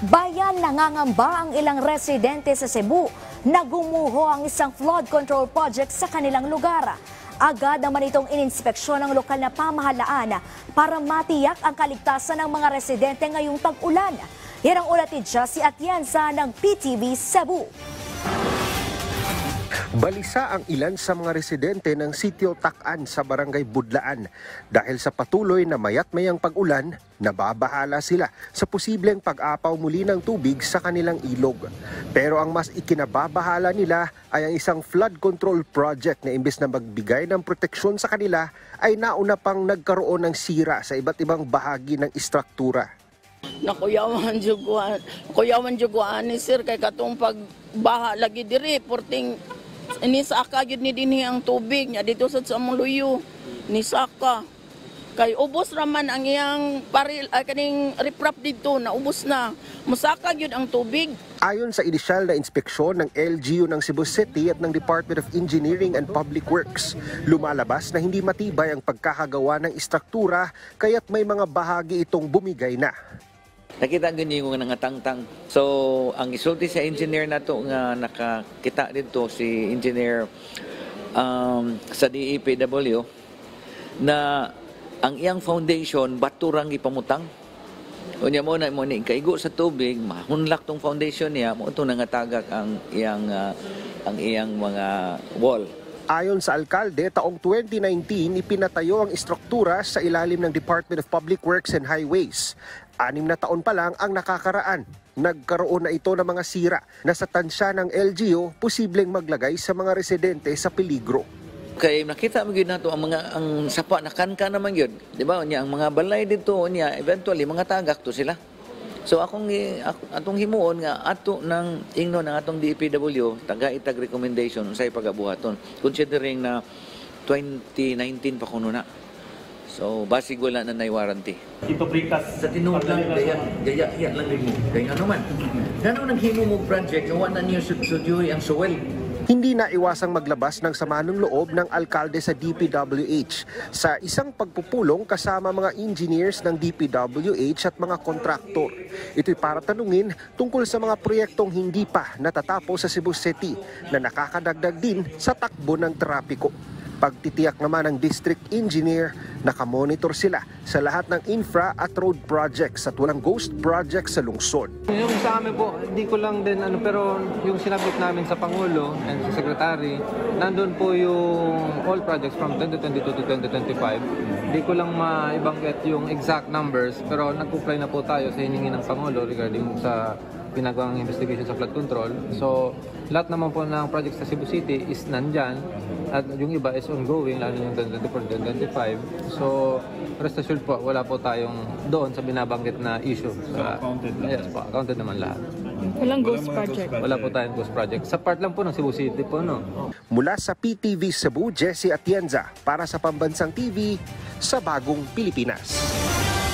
Bayan nangangamba ang ilang residente sa Cebu na gumuho ang isang flood control project sa kanilang lugar. Agad naman itong ininspeksyon ng lokal na pamahalaan para matiyak ang kaligtasan ng mga residente ngayong tag-ulan. Yan ang ulat ni Jessie Atienza ng PTV Cebu. Balisa ang ilan sa mga residente ng Sitio Takan sa Barangay Budlaan dahil sa patuloy na mayat-mayang pag-ulan, nababahala sila sa posibleng pag-apaw muli ng tubig sa kanilang ilog. Pero ang mas ikinababahala nila ay ang isang flood control project na imbes na magbigay ng proteksyon sa kanila ay nauna pang nagkaroon ng sira sa iba't ibang bahagi ng istruktura. Nakuyawan juguan ni sir kay katong pagbaha lagi diri porting inisaka gyud ni dinhi ang tubig nya dito sa Amuluyo nisaka kay ubos raman ang iyang paril kaning riprap dito na ubos na musaka gyud ang tubig. Ayon sa inisyal na inspeksyon ng LGU ng Cebu City at ng Department of Engineering and Public Works, lumalabas na hindi matibay ang pagkakagawa ng istruktura kaya't may mga bahagi itong bumigay na. Nakita ganyan yung nga tangtang. So, ang isulti sa engineer na to nga nakakita dito si engineer sa DEPW na ang iyang foundation baturang ipamutang. Unya mo na mo ni kaigo sa tubig, mahunlak tong foundation niya, mo ito nangatagak ang iyang mga wall. Ayon sa alkalde, taong 2019 ipinatayo ang istruktura sa ilalim ng Department of Public Works and Highways. 6 na taon pa lang ang nakakaraan. Nagkaroon na ito ng mga sira na sa tansya ng LGU posibleng maglagay sa mga residente sa peligro. Kay nakita mo gyud nato ang sapa nakanka naman gyud. Di ba? Unya ang mga balay dito unya eventually mga tagak to sila. So atong himuon nga ato ng ingno ng atong DPW taga-itag recommendation unsay pagabuhaton considering na 2019 pa kuno na. So basig wala na nay warranty. Ito precast Sa tinuod lang gaya lang mo. Kay ano man. Ngano nang himo mo project wa na niyo sudyuhi ang suwel. Hindi na iwasang maglabas ng sama ng loob ng alkalde sa DPWH sa isang pagpupulong kasama mga engineers ng DPWH at mga kontraktor. Ito'y para tanungin tungkol sa mga proyektong hindi pa natatapos sa Cebu City na nakakadagdag din sa takbo ng trapiko. Pagtitiyak naman ng district engineer, nakamonitor sila sa lahat ng infra at road projects at walang ghost projects sa lungsod. Yung sa amin po, hindi ko lang din pero yung sinabit namin sa Pangulo and sa Secretary, nandun po yung all projects from 2022 to 2025. Hindi ko lang maibanggit yung exact numbers pero nag-comply na po tayo sa hiningi ng Pangulo regarding sa ginagawang investigation sa flood control. So, lahat naman po ng projects sa Cebu City is nandyan at yung iba is ongoing, lalo yung 2024-2025. So, rest assured po, wala po tayong doon sa binabanggit na issue. Accounted na. Yes po, accounted naman lahat. Walang ghost project. Wala po tayong ghost project. Sa part lang po ng Cebu City po, no? Mula sa PTV Cebu, Jessie Atienza para sa Pambansang TV sa Bagong Pilipinas.